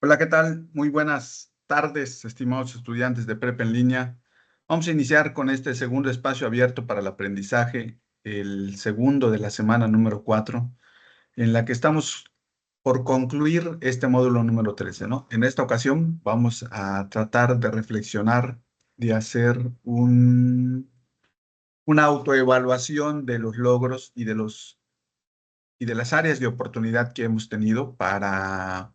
Hola, ¿qué tal? Muy buenas tardes, estimados estudiantes de Prepa en línea. Vamos a iniciar con este segundo espacio abierto para el aprendizaje, el segundo de la semana número 4, en la que estamos por concluir este módulo número 13, ¿no? En esta ocasión vamos a tratar de reflexionar, de hacer una autoevaluación de los logros y de las áreas de oportunidad que hemos tenido para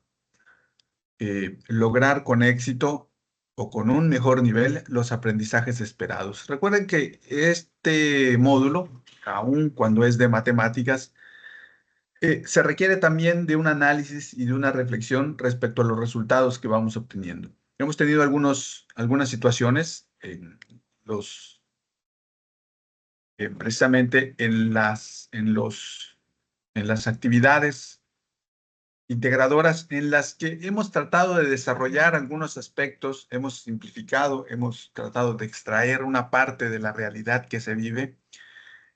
lograr con éxito o con un mejor nivel los aprendizajes esperados. Recuerden que este módulo, aun cuando es de matemáticas, se requiere también de un análisis y de una reflexión respecto a los resultados que vamos obteniendo. Hemos tenido algunas situaciones los, precisamente en las actividades integradoras en las que hemos tratado de desarrollar algunos aspectos, hemos simplificado, hemos tratado de extraer una parte de la realidad que se vive,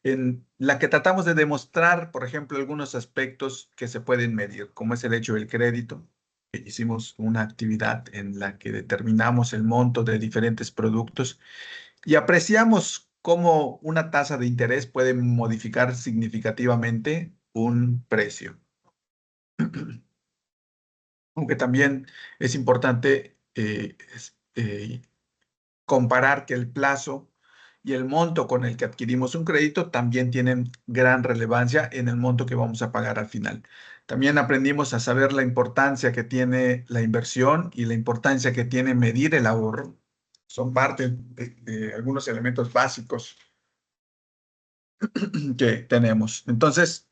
en la que tratamos de demostrar, por ejemplo, algunos aspectos que se pueden medir, como es el hecho del crédito. Hicimos una actividad en la que determinamos el monto de diferentes productos y apreciamos cómo una tasa de interés puede modificar significativamente un precio. Aunque también es importante comparar que el plazo y el monto con el que adquirimos un crédito también tienen gran relevancia en el monto que vamos a pagar al final. También aprendimos a saber la importancia que tiene la inversión y la importancia que tiene medir el ahorro. Son parte de algunos elementos básicos que tenemos. Entonces,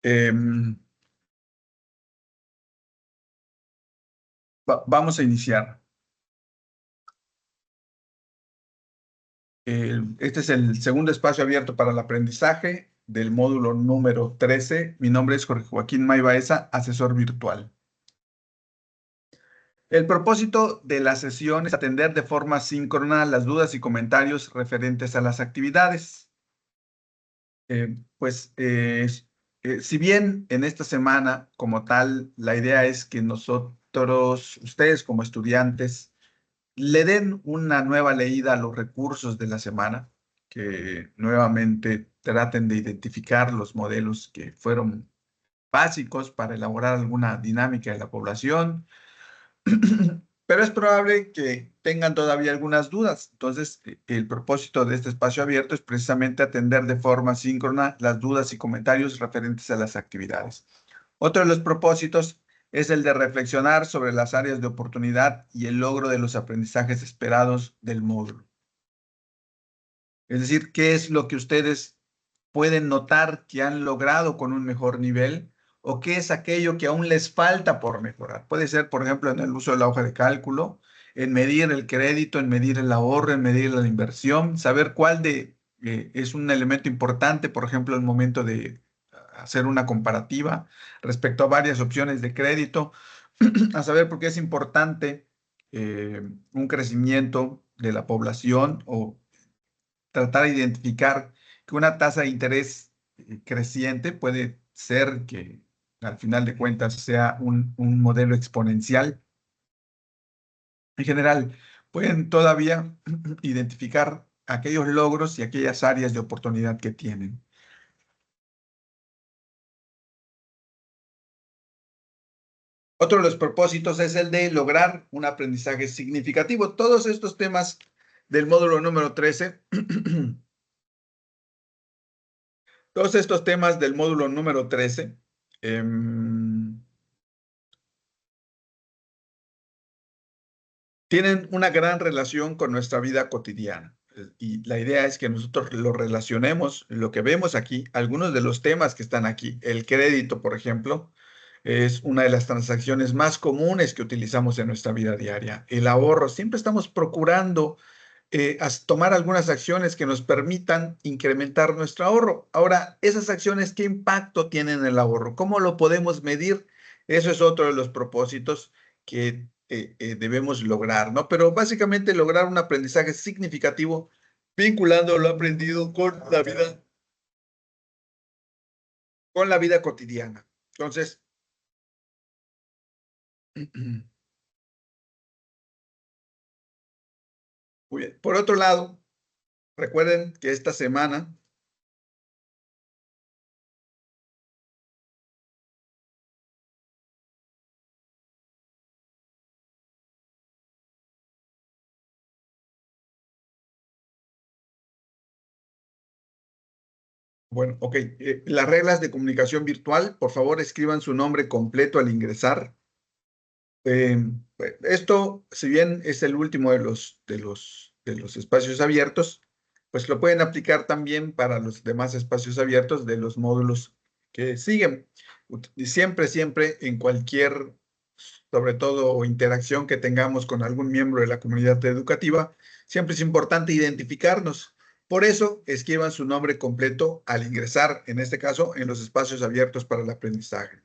em, vamos a iniciar. Este es el segundo espacio abierto para el aprendizaje del módulo número 13. Mi nombre es Jorge Joaquín May Baeza, asesor virtual. El propósito de la sesión es atender de forma síncrona las dudas y comentarios referentes a las actividades. Pues, si bien en esta semana como tal, la idea es que nosotros, ustedes como estudiantes, le den una nueva leída a los recursos de la semana, que nuevamente traten de identificar los modelos que fueron básicos para elaborar alguna dinámica de la población, pero es probable que tengan todavía algunas dudas. Entonces, el propósito de este espacio abierto es precisamente atender de forma síncrona las dudas y comentarios referentes a las actividades. Otro de los propósitos es el de reflexionar sobre las áreas de oportunidad y el logro de los aprendizajes esperados del módulo. Es decir, qué es lo que ustedes pueden notar que han logrado con un mejor nivel o qué es aquello que aún les falta por mejorar. Puede ser, por ejemplo, en el uso de la hoja de cálculo, en medir el crédito, en medir el ahorro, en medir la inversión, saber cuál es un elemento importante, por ejemplo, el momento de hacer una comparativa respecto a varias opciones de crédito, a saber por qué es importante un crecimiento de la población o tratar de identificar que una tasa de interés creciente puede ser que al final de cuentas sea un modelo exponencial. En general, pueden todavía identificar aquellos logros y aquellas áreas de oportunidad que tienen. Otro de los propósitos es el de lograr un aprendizaje significativo. Todos estos temas del módulo número 13, todos estos temas del módulo número 13, eh, tienen una gran relación con nuestra vida cotidiana. Y la idea es que nosotros lo relacionemos, lo que vemos aquí, algunos de los temas que están aquí. El crédito, por ejemplo, es una de las transacciones más comunes que utilizamos en nuestra vida diaria. El ahorro, siempre estamos procurando tomar algunas acciones que nos permitan incrementar nuestro ahorro. Ahora, esas acciones, ¿qué impacto tienen en el ahorro? ¿Cómo lo podemos medir? Eso es otro de los propósitos que debemos lograr, ¿no? Pero básicamente lograr un aprendizaje significativo vinculando lo aprendido con la vida cotidiana. Entonces, Muy bien. Por otro lado, recuerden que esta semana, bueno, ok, las reglas de comunicación virtual, por favor, escriban su nombre completo al ingresar. Esto, si bien es el último de los espacios abiertos, pues lo pueden aplicar también para los demás espacios abiertos de los módulos que siguen. Y siempre, en cualquier, sobre todo, interacción que tengamos con algún miembro de la comunidad educativa, siempre es importante identificarnos. Por eso, escriban su nombre completo al ingresar, en este caso, en los espacios abiertos para el aprendizaje.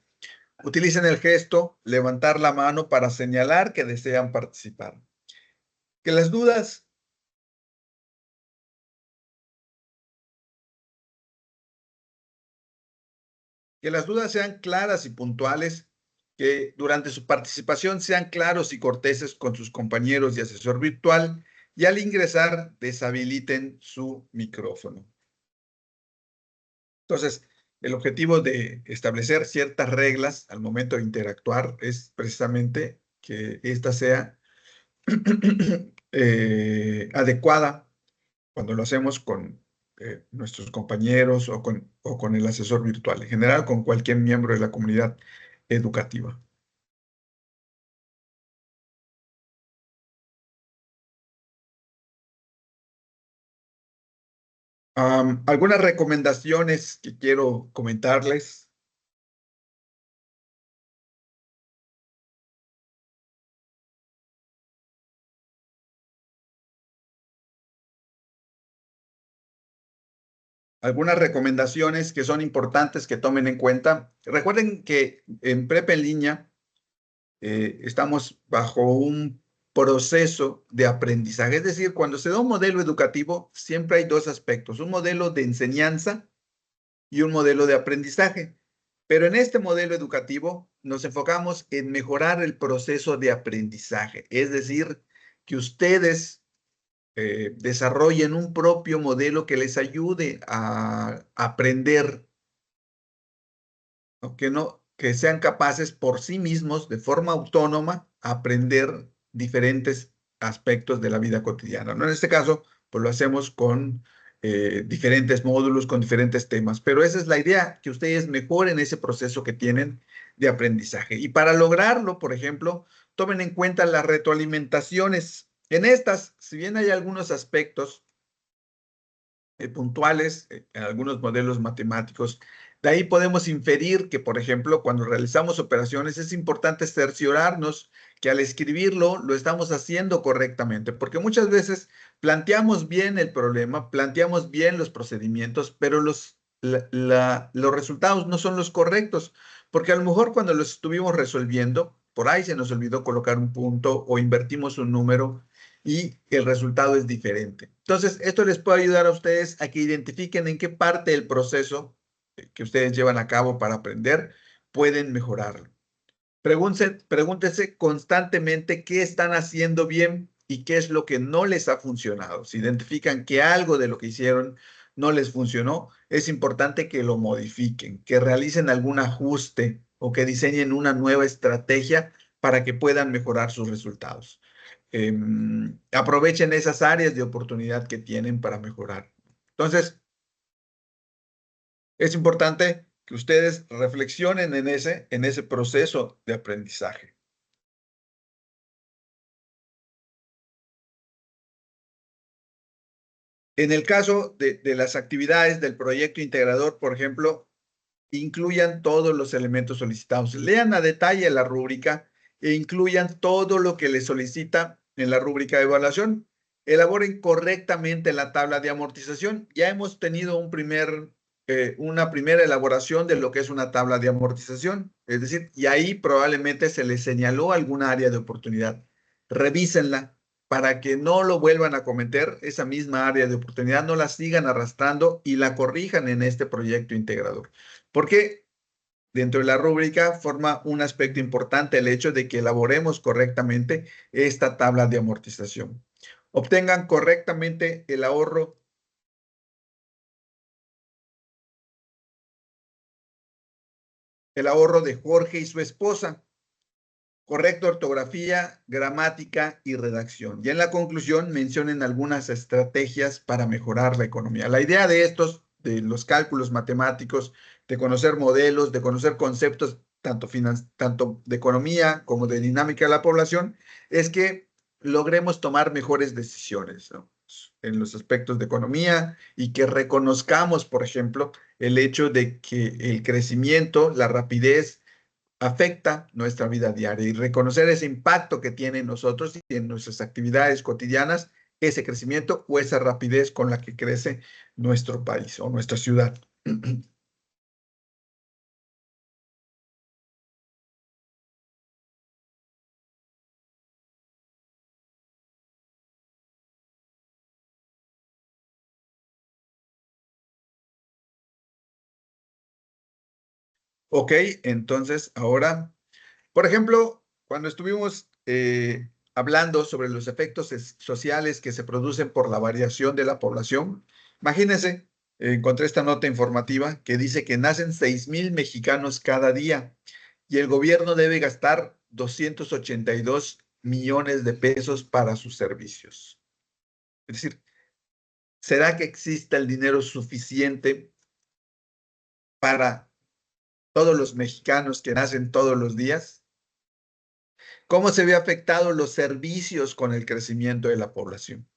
Utilicen el gesto levantar la mano para señalar que desean participar. Que las dudas, que las dudas sean claras y puntuales, que durante su participación sean claros y corteses con sus compañeros y asesor virtual, y al ingresar deshabiliten su micrófono. Entonces, el objetivo de establecer ciertas reglas al momento de interactuar es precisamente que esta sea adecuada cuando lo hacemos con nuestros compañeros o con el asesor virtual, en general con cualquier miembro de la comunidad educativa. Algunas recomendaciones que quiero comentarles. Algunas recomendaciones que son importantes que tomen en cuenta. Recuerden que en Prepa en línea estamos bajo un proceso de aprendizaje. Es decir, cuando se da un modelo educativo, siempre hay dos aspectos, un modelo de enseñanza y un modelo de aprendizaje. Pero en este modelo educativo nos enfocamos en mejorar el proceso de aprendizaje, es decir, que ustedes desarrollen un propio modelo que les ayude a aprender, ¿no? Que sean capaces por sí mismos, de forma autónoma, aprender diferentes aspectos de la vida cotidiana, ¿no? En este caso, pues lo hacemos con diferentes módulos, con diferentes temas, pero esa es la idea, que ustedes mejoren ese proceso que tienen de aprendizaje. Y para lograrlo, por ejemplo, tomen en cuenta las retroalimentaciones. En estas, si bien hay algunos aspectos puntuales en algunos modelos matemáticos. De ahí podemos inferir que, por ejemplo, cuando realizamos operaciones es importante cerciorarnos que al escribirlo lo estamos haciendo correctamente, porque muchas veces planteamos bien el problema, planteamos bien los procedimientos, pero los resultados no son los correctos, porque a lo mejor cuando los estuvimos resolviendo, por ahí se nos olvidó colocar un punto o invertimos un número y el resultado es diferente. Entonces, esto les puede ayudar a ustedes a que identifiquen en qué parte del proceso que ustedes llevan a cabo para aprender pueden mejorarlo. Pregúntense constantemente qué están haciendo bien y qué es lo que no les ha funcionado. Si identifican que algo de lo que hicieron no les funcionó, es importante que lo modifiquen, que realicen algún ajuste o que diseñen una nueva estrategia para que puedan mejorar sus resultados. Aprovechen esas áreas de oportunidad que tienen para mejorar. Entonces, es importante que ustedes reflexionen en ese proceso de aprendizaje. En el caso de las actividades del proyecto integrador, por ejemplo, incluyan todos los elementos solicitados. Lean a detalle la rúbrica e incluyan todo lo que les solicita en la rúbrica de evaluación. Elaboren correctamente la tabla de amortización. Ya hemos tenido una primera elaboración de lo que es una tabla de amortización. Es decir, y ahí probablemente se les señaló alguna área de oportunidad. Revísenla para que no lo vuelvan a cometer, esa misma área de oportunidad, no la sigan arrastrando y la corrijan en este proyecto integrador. ¿Por qué? dentro de la rúbrica forma un aspecto importante el hecho de que elaboremos correctamente esta tabla de amortización. Obtengan correctamente el ahorro de Jorge y su esposa. Correcta ortografía, gramática y redacción. Y en la conclusión mencionen algunas estrategias para mejorar la economía. La idea de estos, de los cálculos matemáticos, de conocer modelos, de conocer conceptos tanto de economía como de dinámica de la población, es que logremos tomar mejores decisiones, ¿no? En los aspectos de economía y que reconozcamos, por ejemplo, el hecho de que el crecimiento, la rapidez, afecta nuestra vida diaria y reconocer ese impacto que tiene en nosotros y en nuestras actividades cotidianas, ese crecimiento o esa rapidez con la que crece nuestro país o nuestra ciudad. Ok, entonces ahora, por ejemplo, cuando estuvimos hablando sobre los efectos sociales que se producen por la variación de la población, imagínense, encontré esta nota informativa que dice que nacen 6,000 mexicanos cada día y el gobierno debe gastar 282 millones de pesos para sus servicios. Es decir, ¿será que exista el dinero suficiente para todos los mexicanos que nacen todos los días? ¿Cómo se ve afectado los servicios con el crecimiento de la población?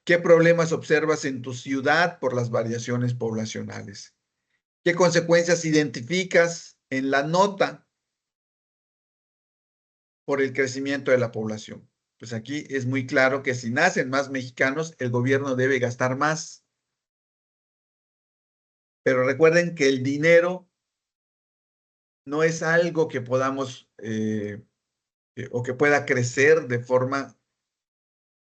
¿Qué problemas observas en tu ciudad por las variaciones poblacionales? ¿Qué consecuencias identificas en la nota por el crecimiento de la población? Pues aquí es muy claro que si nacen más mexicanos, el gobierno debe gastar más. Pero recuerden que el dinero no es algo que podamos o que pueda crecer de forma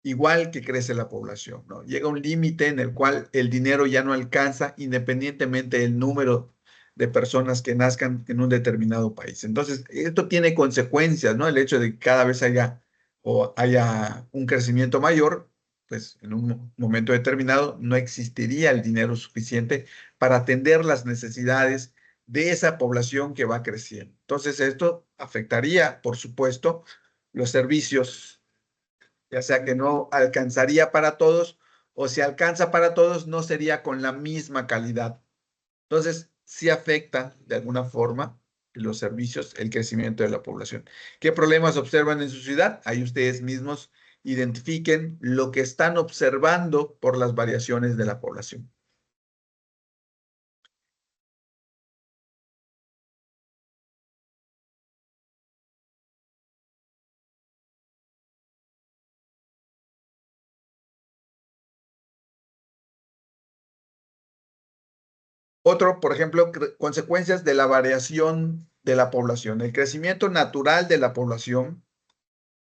igual que crece la población, ¿no? Llega un límite en el cual el dinero ya no alcanza independientemente del número de personas que nazcan en un determinado país. Entonces, esto tiene consecuencias, ¿no? El hecho de que cada vez haya un crecimiento mayor, pues en un momento determinado no existiría el dinero suficiente para atender las necesidades de esa población que va creciendo. Entonces, esto afectaría, por supuesto, los servicios, ya sea que no alcanzaría para todos, o si alcanza para todos, no sería con la misma calidad. Entonces, sí afecta de alguna forma los servicios, el crecimiento de la población. ¿Qué problemas observan en su ciudad? Ahí ustedes mismos identifiquen lo que están observando por las variaciones de la población. Otro, por ejemplo, consecuencias de la variación de la población. El crecimiento natural de la población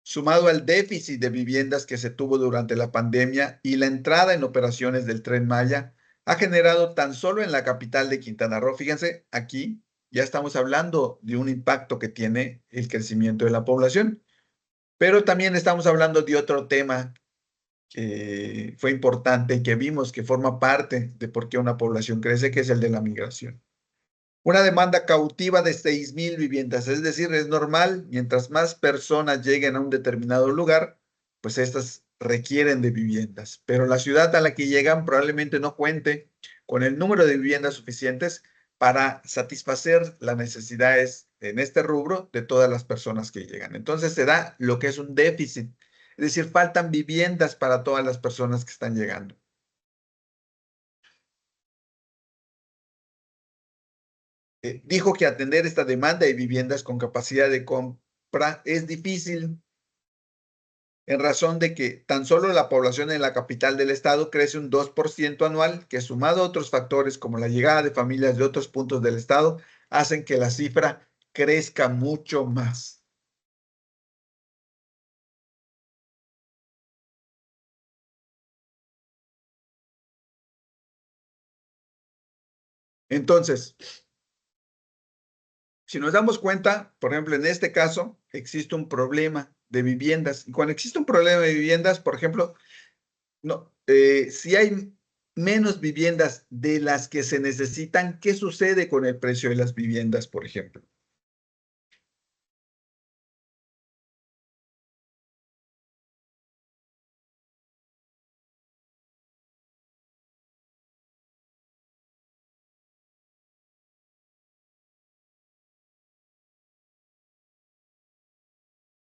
sumado al déficit de viviendas que se tuvo durante la pandemia y la entrada en operaciones del Tren Maya, ha generado tan solo en la capital de Quintana Roo, fíjense, aquí ya estamos hablando de un impacto que tiene el crecimiento de la población, pero también estamos hablando de otro tema que fue importante y que vimos que forma parte de por qué una población crece, que es el de la migración. Una demanda cautiva de 6,000 viviendas, es decir, es normal, mientras más personas lleguen a un determinado lugar, pues estas requieren de viviendas, pero la ciudad a la que llegan probablemente no cuente con el número de viviendas suficientes para satisfacer las necesidades en este rubro de todas las personas que llegan. Entonces se da lo que es un déficit, es decir, faltan viviendas para todas las personas que están llegando. Dijo que atender esta demanda de viviendas con capacidad de compra es difícil en razón de que tan solo la población en la capital del estado crece un 2% anual, que sumado a otros factores como la llegada de familias de otros puntos del estado, hacen que la cifra crezca mucho más. Entonces, Si nos damos cuenta, por ejemplo, en este caso, existe un problema de viviendas. Y cuando existe un problema de viviendas, por ejemplo, no, si hay menos viviendas de las que se necesitan, ¿qué sucede con el precio de las viviendas, por ejemplo?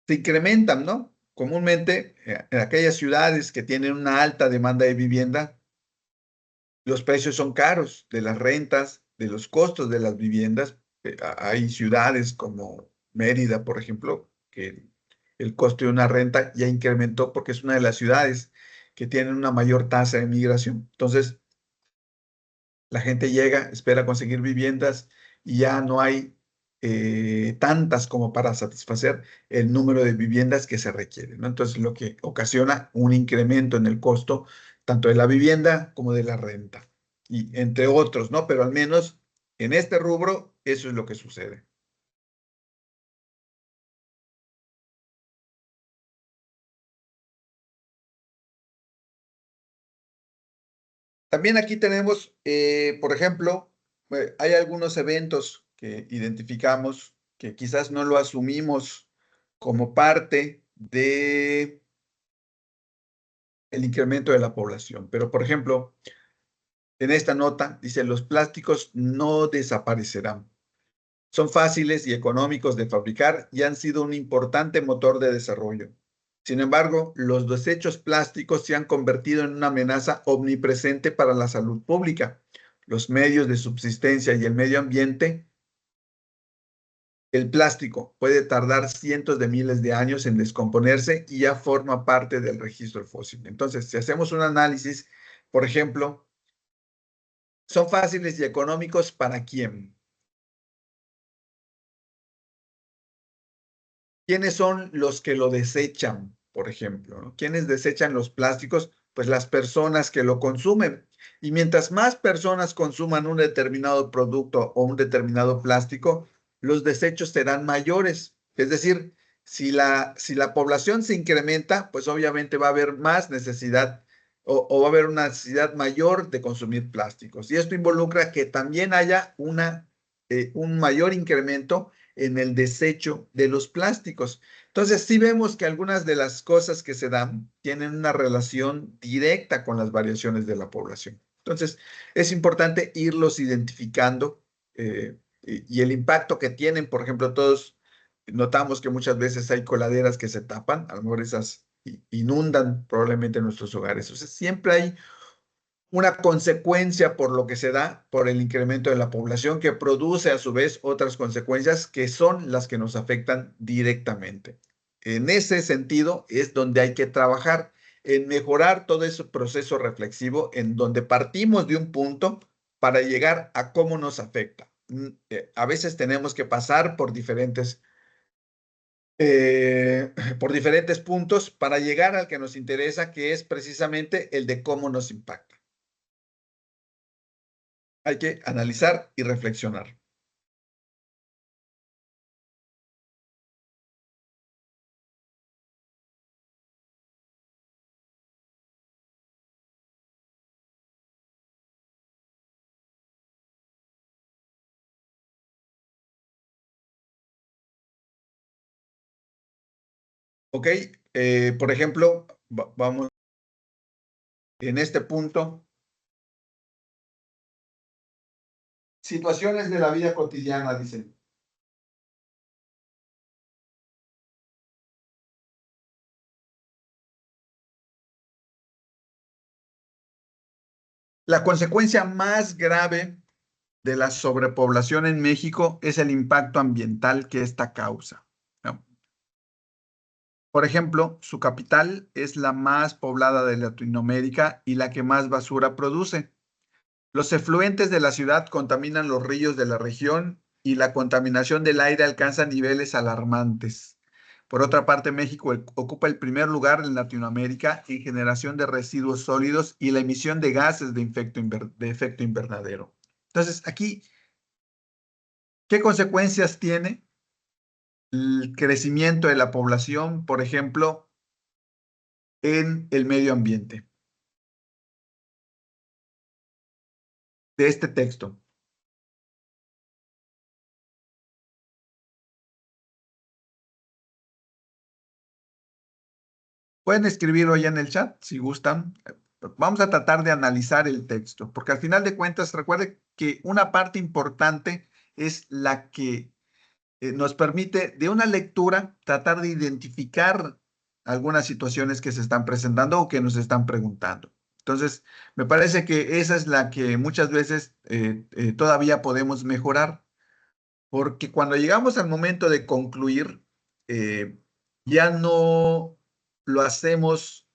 Se incrementan, ¿no? Comúnmente, en aquellas ciudades que tienen una alta demanda de vivienda, los precios son caros de las rentas, de los costos de las viviendas. Hay ciudades como Mérida, por ejemplo, que el costo de una renta ya incrementó porque es una de las ciudades que tienen una mayor tasa de migración. Entonces, la gente llega, espera conseguir viviendas y ya no hay tantas como para satisfacer el número de viviendas que se requieren, ¿no? Entonces, lo que ocasiona un incremento en el costo tanto de la vivienda como de la renta, y entre otros, ¿no? Pero al menos en este rubro, eso es lo que sucede. También aquí tenemos, por ejemplo, hay algunos eventos que identificamos que quizás no lo asumimos como parte de el incremento de la población. Pero, por ejemplo, en esta nota dice, los plásticos no desaparecerán. Son fáciles y económicos de fabricar y han sido un importante motor de desarrollo. Sin embargo, los desechos plásticos se han convertido en una amenaza omnipresente para la salud pública, los medios de subsistencia y el medio ambiente. El plástico puede tardar cientos de miles de años en descomponerse y ya forma parte del registro fósil. Entonces, si hacemos un análisis, por ejemplo, son fáciles y económicos para quién. ¿Quiénes son los que lo desechan, por ejemplo? ¿No? ¿Quiénes desechan los plásticos? Pues las personas que lo consumen. Y mientras más personas consuman un determinado producto o un determinado plástico, los desechos serán mayores. Es decir, si la población se incrementa, pues obviamente va a haber más necesidad o va a haber una necesidad mayor de consumir plásticos. Y esto involucra que también haya un mayor incremento en el desecho de los plásticos. Entonces, sí vemos que algunas de las cosas que se dan tienen una relación directa con las variaciones de la población. Entonces, es importante irlos identificando y el impacto que tienen. Por ejemplo, todos notamos que muchas veces hay coladeras que se tapan, a lo mejor esas inundan probablemente nuestros hogares. Entonces, siempre hay una consecuencia por lo que se da por el incremento de la población que produce a su vez otras consecuencias que son las que nos afectan directamente. En ese sentido es donde hay que trabajar en mejorar todo ese proceso reflexivo en donde partimos de un punto para llegar a cómo nos afecta. A veces tenemos que pasar por diferentes puntos para llegar al que nos interesa, que es precisamente el de cómo nos impacta. Hay que analizar y reflexionar. ¿Ok? Por ejemplo, vamos en este punto, situaciones de la vida cotidiana, dicen. La consecuencia más grave de la sobrepoblación en México es el impacto ambiental que esta causa, ¿no? Por ejemplo, su capital es la más poblada de Latinoamérica y la que más basura produce. Los efluentes de la ciudad contaminan los ríos de la región y la contaminación del aire alcanza niveles alarmantes. Por otra parte, México ocupa el primer lugar en Latinoamérica en generación de residuos sólidos y la emisión de gases de efecto invernadero. Entonces, aquí ¿Qué consecuencias tiene el crecimiento de la población, por ejemplo, en el medio ambiente de este texto? Pueden escribirlo ya en el chat si gustan. Vamos a tratar de analizar el texto, porque al final de cuentas, recuerde que una parte importante es la que nos permite de una lectura tratar de identificar algunas situaciones que se están presentando o que nos están preguntando. Entonces, me parece que esa es la que muchas veces todavía podemos mejorar, porque cuando llegamos al momento de concluir, eh, ya no lo hacemos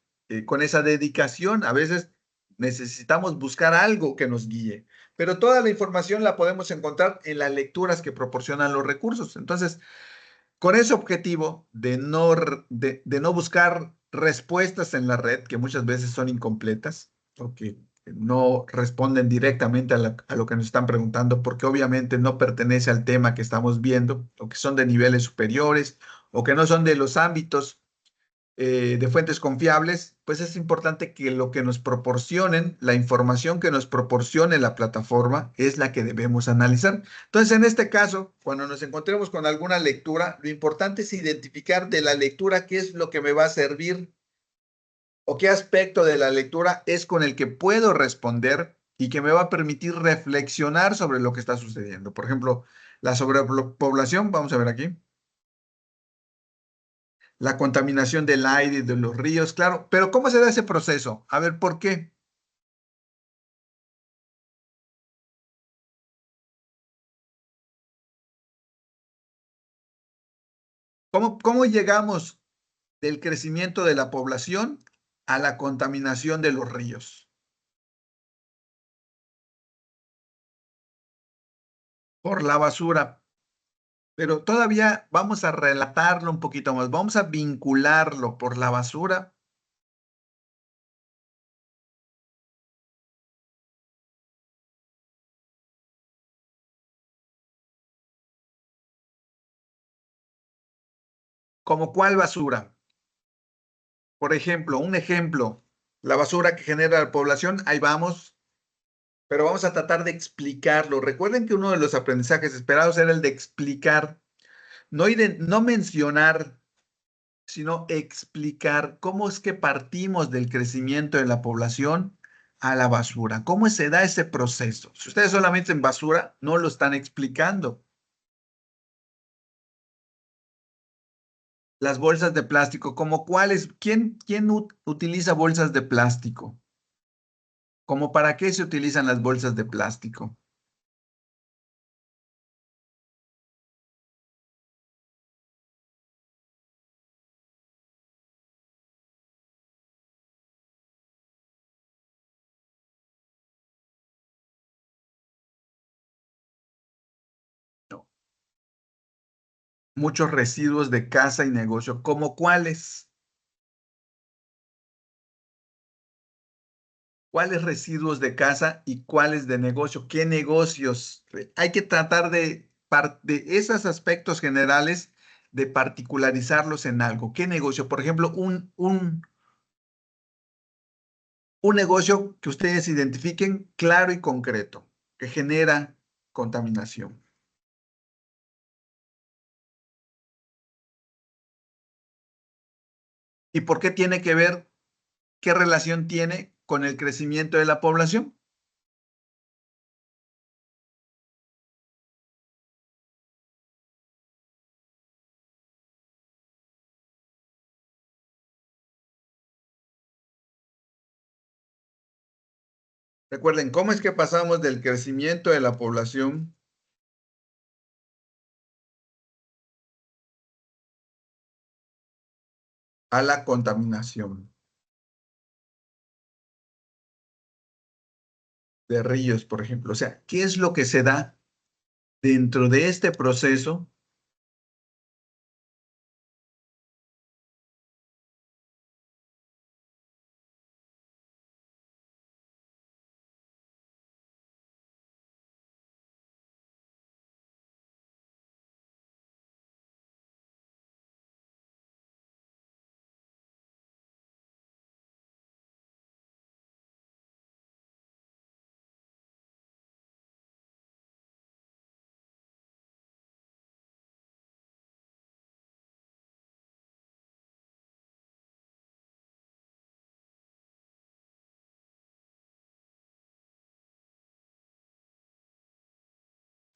con esa dedicación. A veces necesitamos buscar algo que nos guíe, pero toda la información la podemos encontrar en las lecturas que proporcionan los recursos. Entonces, con ese objetivo de no buscar respuestas en la red, que muchas veces son incompletas, o que no responden directamente a lo que nos están preguntando, porque obviamente no pertenece al tema que estamos viendo, o que son de niveles superiores, o que no son de los ámbitos de fuentes confiables, pues es importante que lo que nos proporcionen, la información que nos proporcione la plataforma es la que debemos analizar. Entonces, en este caso, cuando nos encontremos con alguna lectura, lo importante es identificar de la lectura qué es lo que me va a servir o qué aspecto de la lectura es con el que puedo responder y que me va a permitir reflexionar sobre lo que está sucediendo. Por ejemplo, la sobrepoblación, vamos a ver aquí, la contaminación del aire, de los ríos, claro, pero ¿cómo se da ese proceso? A ver, ¿por qué? ¿Cómo llegamos del crecimiento de la población a la contaminación de los ríos? Por la basura. Pero todavía vamos a relatarlo un poquito más, vamos a vincularlo por la basura. ¿Como cuál basura? Por ejemplo, un ejemplo, la basura que genera la población, ahí vamos, pero vamos a tratar de explicarlo. Recuerden que uno de los aprendizajes esperados era el de explicar, no mencionar, sino explicar cómo es que partimos del crecimiento de la población a la basura, cómo se da ese proceso. Si ustedes solamente en basura, no lo están explicando. Las bolsas de plástico, ¿como cuáles? ¿Quién utiliza bolsas de plástico? ¿Cómo para qué se utilizan las bolsas de plástico? No. Muchos residuos de casa y negocio, ¿como cuáles? ¿Cuáles residuos de casa y cuáles de negocio? ¿Qué negocios? Hay que tratar de esos aspectos generales, de particularizarlos en algo. ¿Qué negocio? Por ejemplo, un negocio que ustedes identifiquen claro y concreto, que genera contaminación. ¿Y por qué tiene que ver, qué relación tiene con el crecimiento de la población? Recuerden, ¿cómo es que pasamos del crecimiento de la población a la contaminación de ríos, por ejemplo? O sea, ¿qué es lo que se da dentro de este proceso?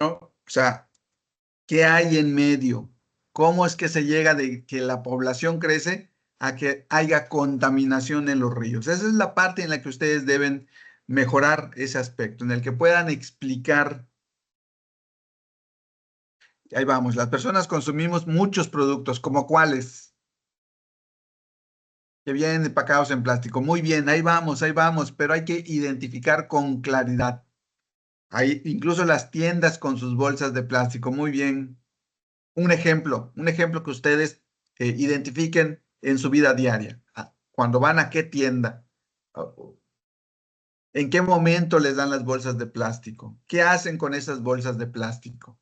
¿no? O sea, ¿qué hay en medio? ¿Cómo es que se llega de que la población crece a que haya contaminación en los ríos? Esa es la parte en la que ustedes deben mejorar ese aspecto, en el que puedan explicar. Ahí vamos, las personas consumimos muchos productos, ¿como cuáles? Que vienen empacados en plástico. Muy bien, ahí vamos, pero hay que identificar con claridad. Hay incluso las tiendas con sus bolsas de plástico. Muy bien. Un ejemplo que ustedes identifiquen en su vida diaria. Cuando van a qué tienda, Ah, en qué momento les dan las bolsas de plástico, qué hacen con esas bolsas de plástico.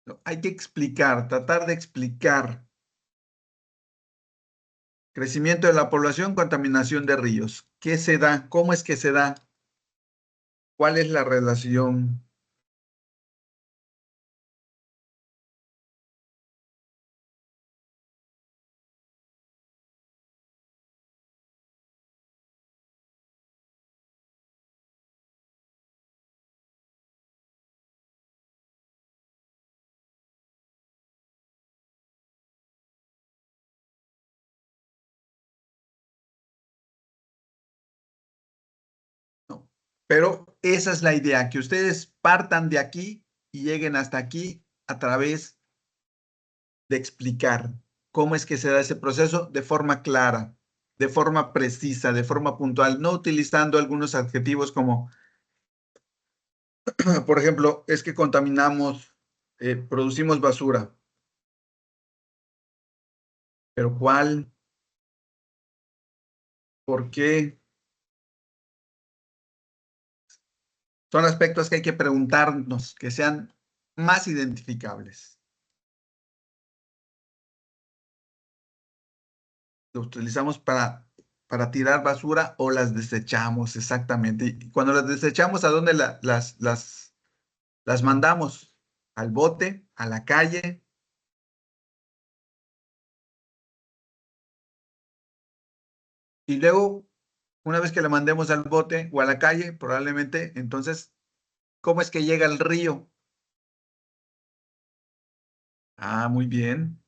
¿No? Hay que explicar, tratar de explicar crecimiento de la población, contaminación de ríos. ¿Qué se da? ¿Cómo es que se da? ¿Cuál es la relación? ¿No? Pero esa es la idea, que ustedes partan de aquí y lleguen hasta aquí a través de explicar cómo es que se da ese proceso de forma clara, de forma precisa, de forma puntual, no utilizando algunos adjetivos como, por ejemplo, es que contaminamos, producimos basura, pero ¿cuál? ¿Por qué? Son aspectos que hay que preguntarnos, que sean más identificables. Lo utilizamos para tirar basura o las desechamos, exactamente. Y cuando las desechamos, ¿a dónde las mandamos? Al bote, a la calle. Y luego, una vez que la mandemos al bote o a la calle, probablemente, entonces, ¿cómo es que llega al río? Ah, muy bien.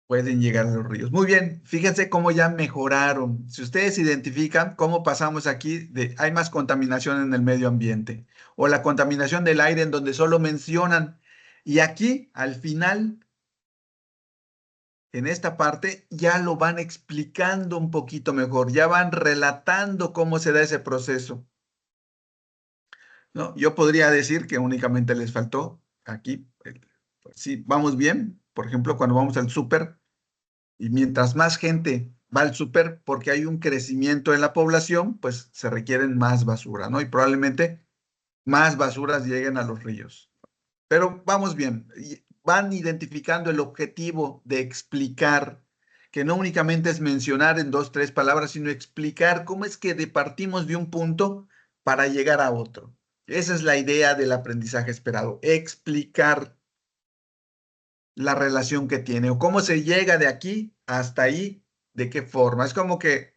Pueden llegar a los ríos. Muy bien, fíjense cómo ya mejoraron. Si ustedes identifican cómo pasamos aquí de hay más contaminación en el medio ambiente o la contaminación del aire en donde solo mencionan y aquí al final en esta parte ya lo van explicando un poquito mejor, ya van relatando cómo se da ese proceso. ¿No? Yo podría decir que únicamente les faltó aquí, pues sí, vamos bien, por ejemplo, cuando vamos al súper y mientras más gente va al súper porque hay un crecimiento en la población, pues se requieren más basura, ¿no? Y probablemente más basuras lleguen a los ríos. Pero vamos bien, van identificando el objetivo de explicar, que no únicamente es mencionar en dos, tres palabras, sino explicar cómo es que partimos de un punto para llegar a otro. Esa es la idea del aprendizaje esperado, explicar la relación que tiene o cómo se llega de aquí hasta ahí, de qué forma. Es como que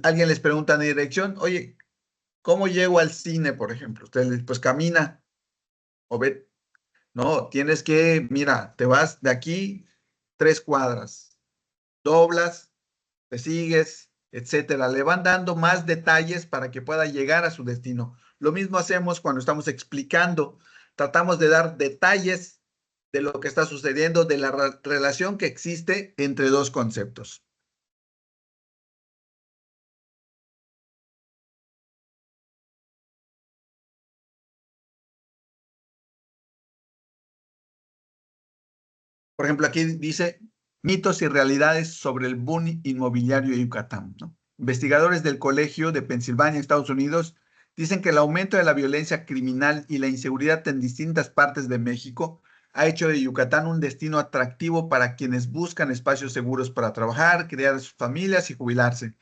alguien les pregunta en dirección, oye, ¿cómo llego al cine, por ejemplo? Ustedes les pues camina o ve. No, tienes que, mira, te vas de aquí 3 cuadras, doblas, te sigues, etcétera. Le van dando más detalles para que pueda llegar a su destino. Lo mismo hacemos cuando estamos explicando. Tratamos de dar detalles de lo que está sucediendo, de la relación que existe entre dos conceptos. Por ejemplo, aquí dice mitos y realidades sobre el boom inmobiliario de Yucatán, ¿no? investigadores del Colegio de Pensilvania, Estados Unidos, dicen que el aumento de la violencia criminal y la inseguridad en distintas partes de México ha hecho de Yucatán un destino atractivo para quienes buscan espacios seguros para trabajar, criar a sus familias y jubilarse.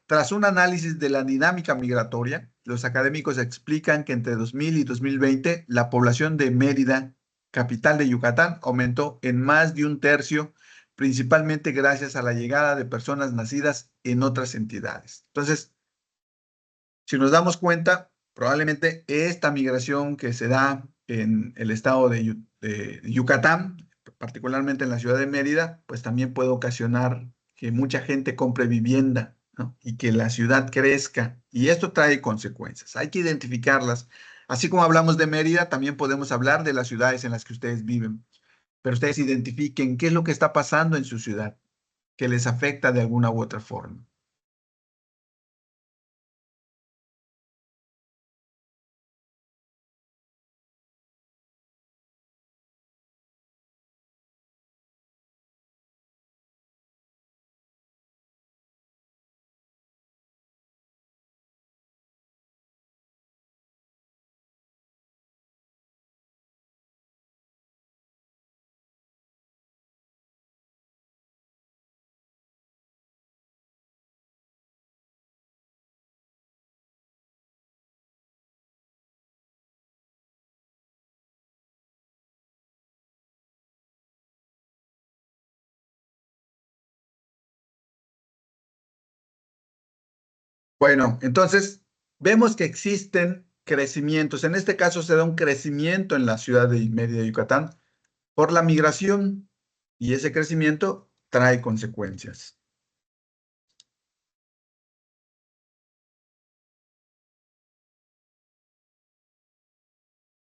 Tras un análisis de la dinámica migratoria, los académicos explican que entre 2000 y 2020 la población de Mérida, capital de Yucatán, aumentó en más de un tercio, principalmente gracias a la llegada de personas nacidas en otras entidades. Entonces, si nos damos cuenta, probablemente esta migración que se da en el estado de Yucatán, particularmente en la ciudad de Mérida, pues también puede ocasionar que mucha gente compre vivienda, ¿no? Y que la ciudad crezca. Y esto trae consecuencias. Hay que identificarlas. Así como hablamos de Mérida, también podemos hablar de las ciudades en las que ustedes viven. Pero ustedes identifiquen qué es lo que está pasando en su ciudad, que les afecta de alguna u otra forma. Bueno, entonces vemos que existen crecimientos. En este caso se da un crecimiento en la ciudad de Mérida, Yucatán, por la migración y ese crecimiento trae consecuencias.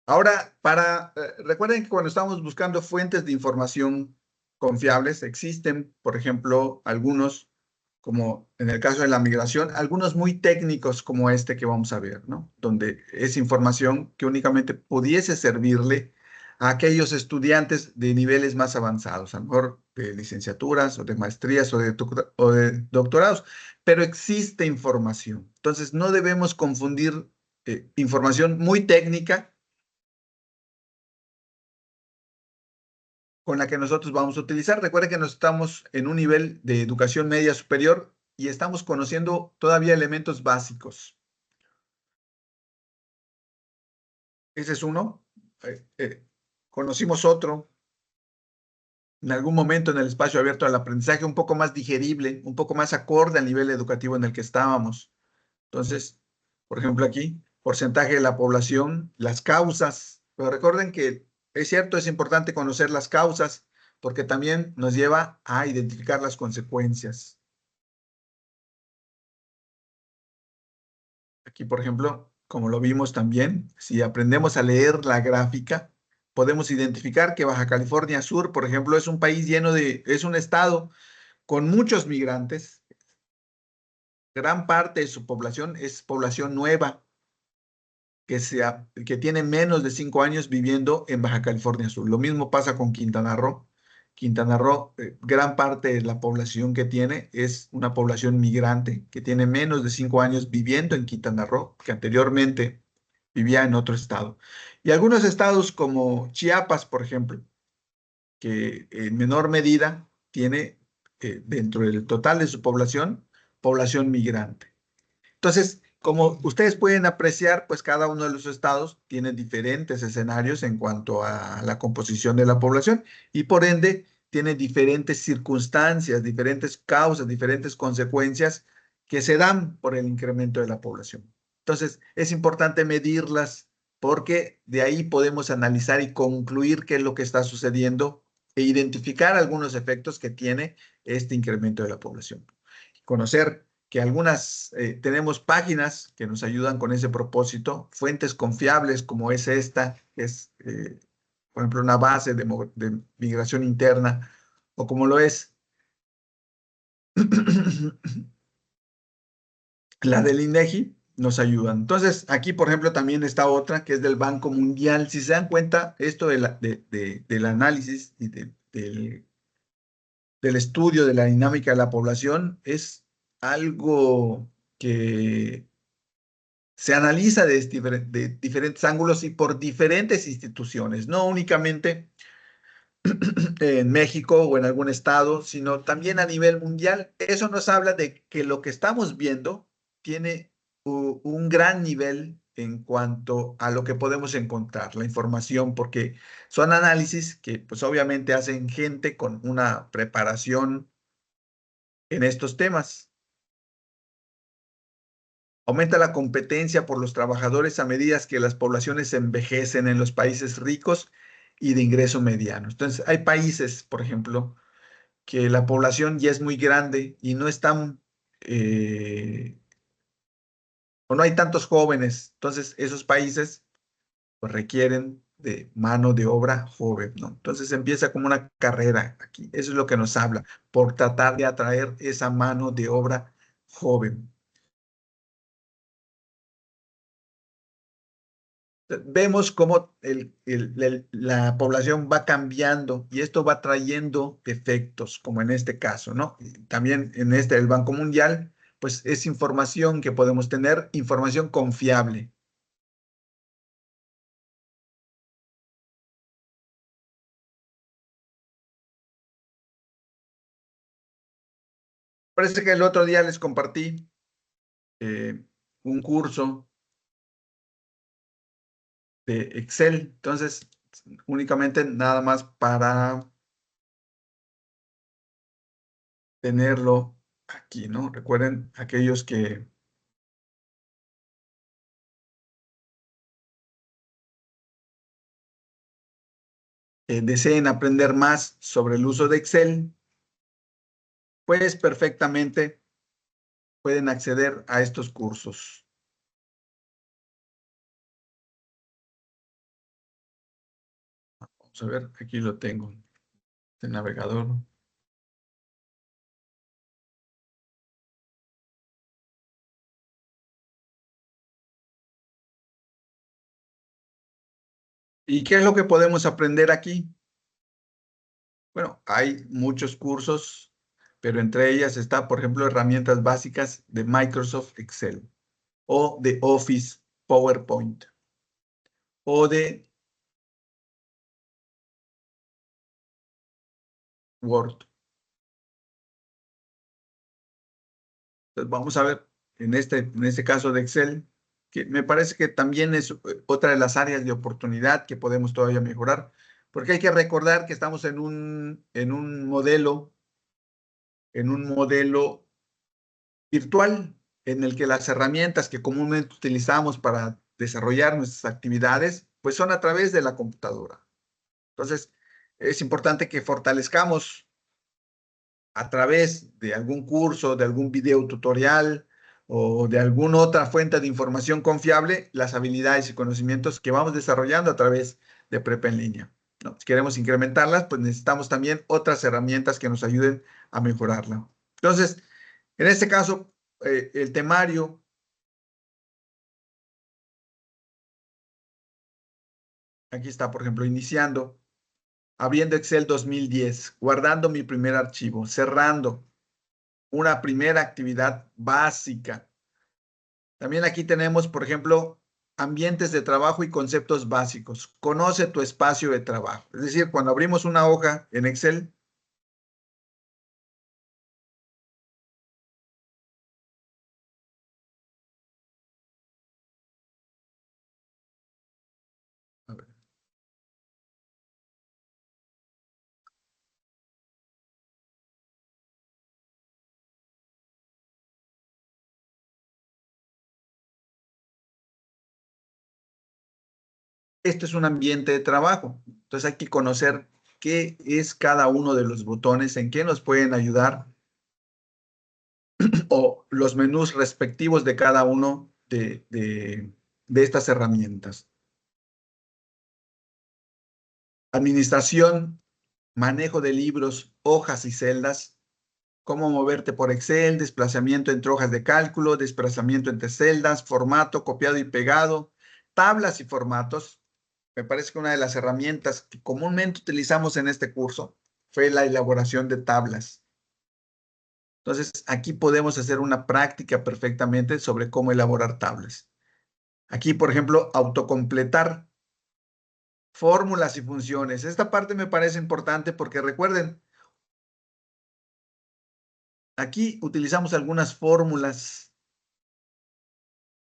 Ahora, recuerden que cuando estamos buscando fuentes de información confiables, existen, por ejemplo, algunos, como en el caso de la migración, algunos muy técnicos como este que vamos a ver, ¿no? Donde es información que únicamente pudiese servirle a aquellos estudiantes de niveles más avanzados, a lo mejor de licenciaturas o de maestrías o de doctorados, pero existe información. Entonces, no debemos confundir información muy técnica con la que nosotros vamos a utilizar. Recuerden que nos estamos en un nivel de educación media superior y estamos conociendo todavía elementos básicos. Ese es uno. Conocimos otro en algún momento en el espacio abierto al aprendizaje, un poco más digerible, un poco más acorde al nivel educativo en el que estábamos. Entonces, por ejemplo, aquí, porcentaje de la población, las causas. Pero recuerden que es cierto, es importante conocer las causas porque también nos lleva a identificar las consecuencias. Aquí, por ejemplo, como lo vimos también, si aprendemos a leer la gráfica, podemos identificar que Baja California Sur, por ejemplo, es un país es un estado con muchos migrantes. Gran parte de su población es población nueva, que tiene menos de 5 años viviendo en Baja California Sur. Lo mismo pasa con Quintana Roo. Quintana Roo, gran parte de la población que tiene es una población migrante que tiene menos de 5 años viviendo en Quintana Roo, que anteriormente vivía en otro estado. Y algunos estados como Chiapas, por ejemplo, que en menor medida tiene dentro del total de su población migrante. Entonces, como ustedes pueden apreciar, pues cada uno de los estados tiene diferentes escenarios en cuanto a la composición de la población y por ende tiene diferentes circunstancias, diferentes causas, diferentes consecuencias que se dan por el incremento de la población. Entonces, es importante medirlas porque de ahí podemos analizar y concluir qué es lo que está sucediendo e identificar algunos efectos que tiene este incremento de la población. Conocer que tenemos páginas que nos ayudan con ese propósito, fuentes confiables como es esta, que es, por ejemplo, una base de migración interna, o como lo es la del INEGI, nos ayudan. Entonces, aquí, por ejemplo, también está otra que es del Banco Mundial. Si se dan cuenta, esto del análisis y del estudio de la dinámica de la población es algo que se analiza de diferentes ángulos y por diferentes instituciones, no únicamente en México o en algún estado, sino también a nivel mundial. Eso nos habla de que lo que estamos viendo tiene un gran nivel en cuanto a lo que podemos encontrar, la información, porque son análisis que pues obviamente hacen gente con una preparación en estos temas. Aumenta la competencia por los trabajadores a medida que las poblaciones envejecen en los países ricos y de ingreso mediano. Entonces, hay países, por ejemplo, que la población ya es muy grande y no están, o no hay tantos jóvenes. Entonces, esos países pues, requieren de mano de obra joven, ¿no? Entonces empieza como una carrera aquí. Eso es lo que nos habla, por tratar de atraer esa mano de obra joven. Vemos cómo la población va cambiando y esto va trayendo efectos, como en este caso, ¿no? Y también en este, el Banco Mundial, pues es información que podemos tener, información confiable. Parece que el otro día les compartí eh, un curso de Excel, entonces únicamente nada más para tenerlo aquí, ¿no? Recuerden aquellos que deseen aprender más sobre el uso de Excel, pues perfectamente pueden acceder a estos cursos. Vamos a ver, aquí lo tengo, el navegador. ¿Y qué es lo que podemos aprender aquí? Bueno, hay muchos cursos, pero entre ellas está, por ejemplo, herramientas básicas de Microsoft Excel o de Office PowerPoint o de Word. Entonces, vamos a ver en este caso de Excel, que me parece que también es otra de las áreas de oportunidad que podemos todavía mejorar, porque hay que recordar que estamos en un modelo virtual en el que las herramientas que comúnmente utilizamos para desarrollar nuestras actividades, pues son a través de la computadora. Entonces, es importante que fortalezcamos a través de algún curso, de algún video tutorial o de alguna otra fuente de información confiable, las habilidades y conocimientos que vamos desarrollando a través de Prepa en línea, ¿no? Si queremos incrementarlas, pues necesitamos también otras herramientas que nos ayuden a mejorarla. Entonces, en este caso, el temario, aquí está, por ejemplo, iniciando, abriendo Excel 2010, guardando mi primer archivo, cerrando una primera actividad básica. También aquí tenemos, por ejemplo, ambientes de trabajo y conceptos básicos. Conoce tu espacio de trabajo. Es decir, cuando abrimos una hoja en Excel, a ver, esto es un ambiente de trabajo. Entonces hay que conocer qué es cada uno de los botones, en qué nos pueden ayudar o los menús respectivos de cada uno de estas herramientas. Administración, manejo de libros, hojas y celdas, cómo moverte por Excel, desplazamiento entre hojas de cálculo, desplazamiento entre celdas, formato, copiado y pegado, tablas y formatos. Me parece que una de las herramientas que comúnmente utilizamos en este curso fue la elaboración de tablas. Entonces, aquí podemos hacer una práctica perfectamente sobre cómo elaborar tablas. Aquí, por ejemplo, autocompletar fórmulas y funciones. Esta parte me parece importante porque recuerden, aquí utilizamos algunas fórmulas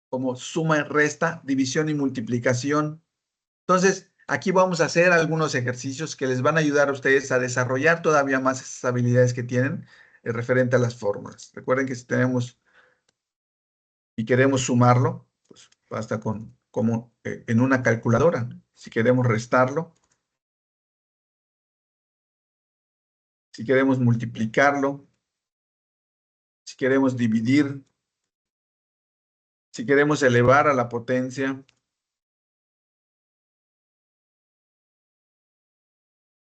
como suma y resta, división y multiplicación. Entonces, aquí vamos a hacer algunos ejercicios que les van a ayudar a ustedes a desarrollar todavía más esas habilidades que tienen referente a las fórmulas. Recuerden que si tenemos y queremos sumarlo, pues basta con como en una calculadora. Si queremos restarlo, si queremos multiplicarlo, si queremos dividir, si queremos elevar a la potencia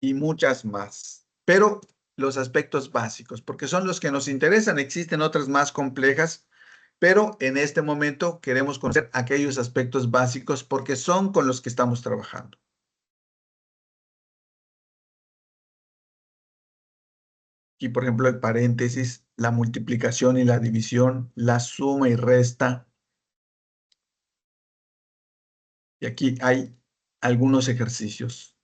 y muchas más. Pero los aspectos básicos, porque son los que nos interesan. Existen otras más complejas, pero en este momento queremos conocer aquellos aspectos básicos porque son con los que estamos trabajando. Aquí, por ejemplo, el paréntesis, la multiplicación y la división, la suma y resta. Y aquí hay algunos ejercicios.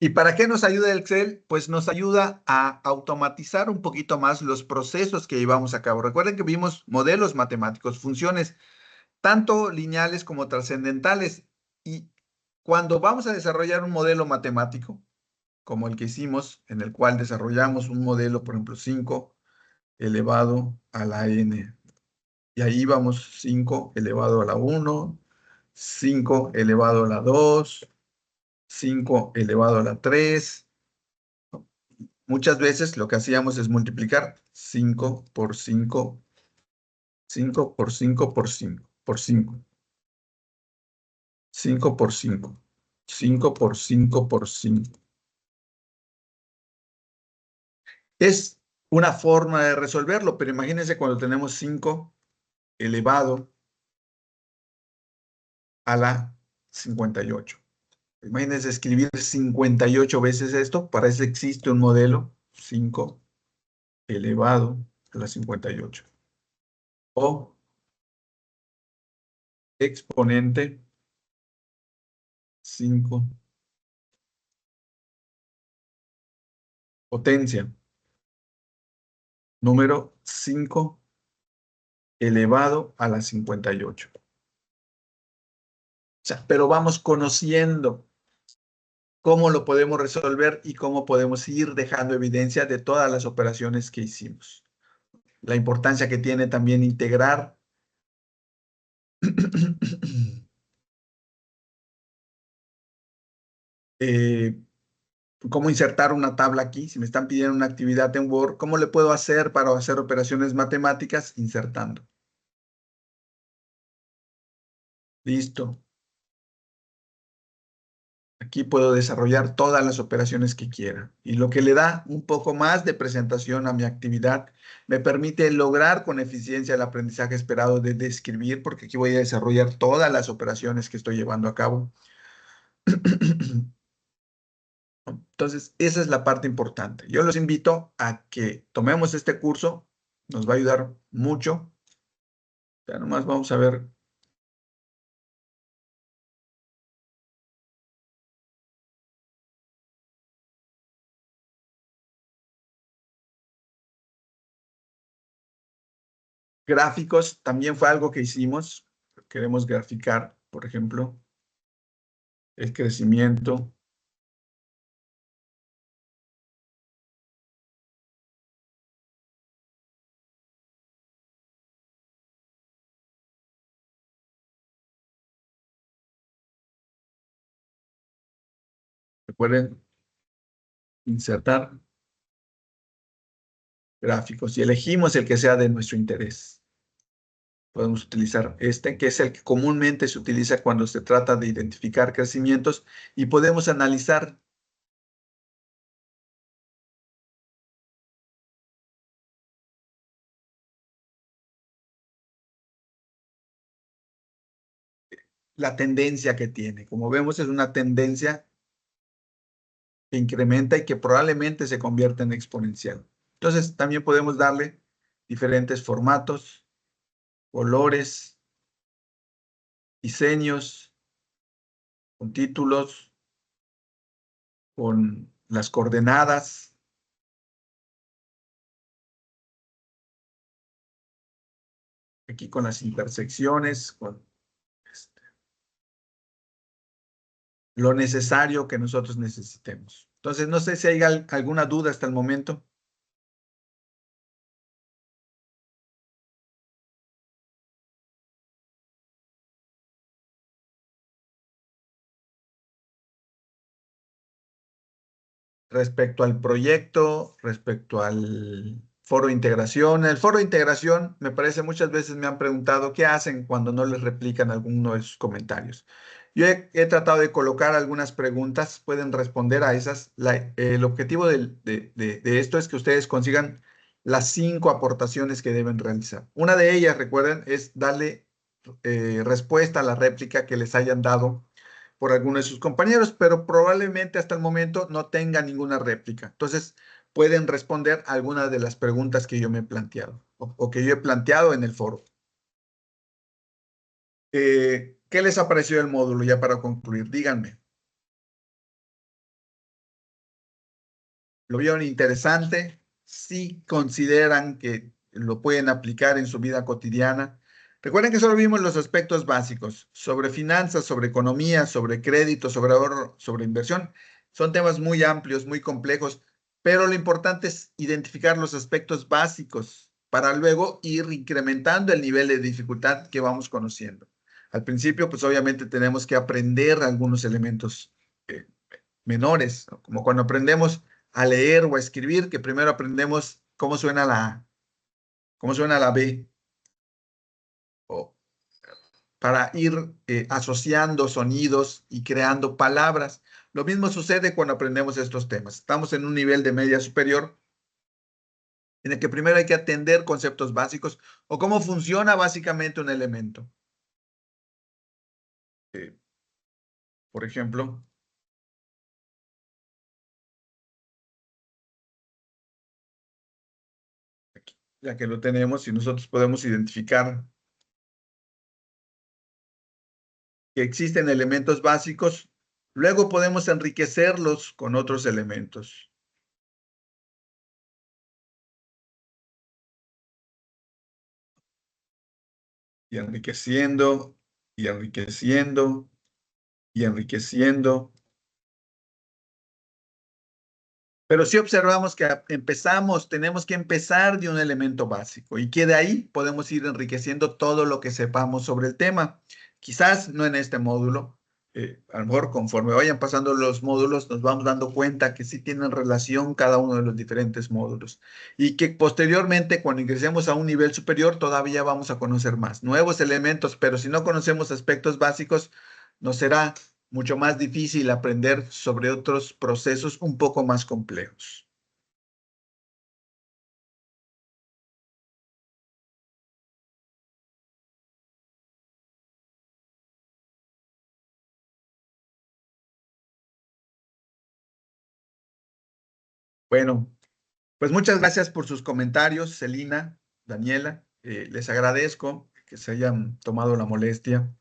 ¿Y para qué nos ayuda el Excel? Pues nos ayuda a automatizar un poquito más los procesos que llevamos a cabo. Recuerden que vimos modelos matemáticos, funciones tanto lineales como trascendentales. Y cuando vamos a desarrollar un modelo matemático, como el que hicimos, en el cual desarrollamos un modelo, por ejemplo, 5 elevado a la n. Y ahí vamos 5 elevado a la 1, 5 elevado a la 2, 5 elevado a la 3. Muchas veces lo que hacíamos es multiplicar 5 por 5, 5 por 5 por 5, por 5, 5 por 5, 5 por 5 por 5. Es una forma de resolverlo, pero imagínense cuando tenemos 5 elevado a la 58. Imagínense escribir 58 veces esto, para eso existe un modelo, 5 elevado a la 58. O exponente 5 potencia número 5 elevado a la 58. O sea, pero vamos conociendo cómo lo podemos resolver y cómo podemos ir dejando evidencia de todas las operaciones que hicimos. La importancia que tiene también integrar eh, cómo insertar una tabla aquí. Si me están pidiendo una actividad en Word, ¿cómo le puedo hacer para hacer operaciones matemáticas? Insertando. Listo. Aquí puedo desarrollar todas las operaciones que quiera. Y lo que le da un poco más de presentación a mi actividad me permite lograr con eficiencia el aprendizaje esperado de describir, porque aquí voy a desarrollar todas las operaciones que estoy llevando a cabo. Entonces, esa es la parte importante. Yo los invito a que tomemos este curso, nos va a ayudar mucho. Ya nomás vamos a ver gráficos, también fue algo que hicimos. Queremos graficar, por ejemplo, el crecimiento. Recuerden insertar gráficos y elegimos el que sea de nuestro interés. Podemos utilizar este, que es el que comúnmente se utiliza cuando se trata de identificar crecimientos y podemos analizar la tendencia que tiene. Como vemos, es una tendencia que incrementa y que probablemente se convierta en exponencial. Entonces, también podemos darle diferentes formatos, colores, diseños, con títulos, con las coordenadas, aquí con las intersecciones, con lo necesario que nosotros necesitemos. Entonces, no sé si hay alguna duda hasta el momento. Respecto al proyecto, respecto al foro de integración. El foro de integración, me parece, muchas veces me han preguntado qué hacen cuando no les replican alguno de sus comentarios. Yo he tratado de colocar algunas preguntas, pueden responder a esas. El objetivo de esto es que ustedes consigan las 5 aportaciones que deben realizar. Una de ellas, recuerden, es darle respuesta a la réplica que les hayan dado por alguno de sus compañeros, pero probablemente hasta el momento no tenga ninguna réplica. Entonces, pueden responder algunas de las preguntas que yo me he planteado o que yo he planteado en el foro. ¿Qué les ha parecido el módulo ya para concluir? Díganme. ¿Lo vieron interesante? ¿Sí consideran que lo pueden aplicar en su vida cotidiana? Recuerden que solo vimos los aspectos básicos sobre finanzas, sobre economía, sobre crédito, sobre ahorro, sobre inversión. Son temas muy amplios, muy complejos, pero lo importante es identificar los aspectos básicos para luego ir incrementando el nivel de dificultad que vamos conociendo. Al principio, pues obviamente tenemos que aprender algunos elementos eh, menores, ¿no? Como cuando aprendemos a leer o a escribir, que primero aprendemos cómo suena la B, o para ir asociando sonidos y creando palabras. Lo mismo sucede cuando aprendemos estos temas. Estamos en un nivel de media superior en el que primero hay que atender conceptos básicos o cómo funciona básicamente un elemento. Eh, por ejemplo, aquí, ya que lo tenemos y nosotros podemos identificar que existen elementos básicos, luego podemos enriquecerlos con otros elementos. Y enriqueciendo, y enriqueciendo, y enriqueciendo. Pero si observamos que empezamos, tenemos que empezar de un elemento básico y que de ahí podemos ir enriqueciendo todo lo que sepamos sobre el tema. Quizás no en este módulo, a lo mejor conforme vayan pasando los módulos nos vamos dando cuenta que sí tienen relación cada uno de los diferentes módulos y que posteriormente cuando ingresemos a un nivel superior todavía vamos a conocer más nuevos elementos, pero si no conocemos aspectos básicos, nos será mucho más difícil aprender sobre otros procesos un poco más complejos. Bueno, pues muchas gracias por sus comentarios, Celina, Daniela. Les agradezco que se hayan tomado la molestia.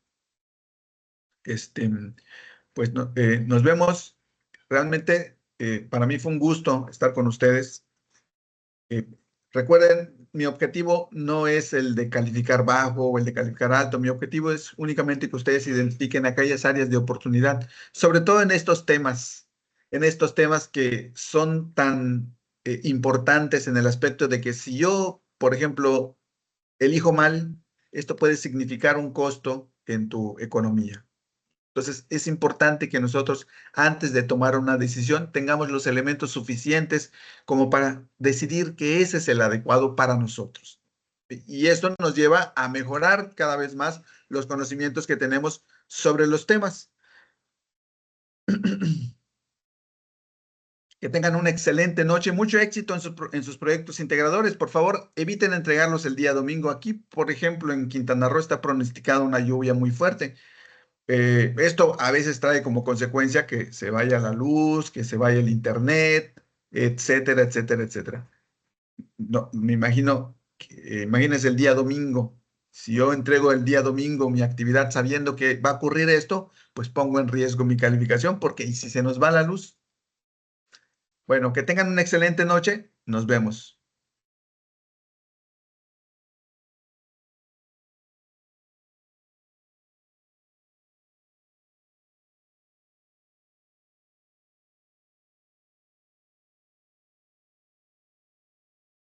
Este, pues nos vemos. Realmente para mí fue un gusto estar con ustedes. Eh, recuerden, mi objetivo no es el de calificar bajo o el de calificar alto. Mi objetivo es únicamente que ustedes identifiquen aquellas áreas de oportunidad, sobre todo en estos temas que son tan importantes en el aspecto de que si yo, por ejemplo, elijo mal, esto puede significar un costo en tu economía. Entonces, es importante que nosotros, antes de tomar una decisión, tengamos los elementos suficientes como para decidir que ese es el adecuado para nosotros. Y esto nos lleva a mejorar cada vez más los conocimientos que tenemos sobre los temas. Que tengan una excelente noche, mucho éxito en sus proyectos integradores. Por favor, eviten entregarlos el día domingo. Aquí, por ejemplo, en Quintana Roo está pronosticada una lluvia muy fuerte. Esto a veces trae como consecuencia que se vaya la luz, que se vaya el internet, etcétera, etcétera, etcétera. No, me imagino, imagínense el día domingo. Si yo entrego el día domingo mi actividad sabiendo que va a ocurrir esto, pues pongo en riesgo mi calificación porque ¿y si se nos va la luz? Bueno, que tengan una excelente noche. Nos vemos.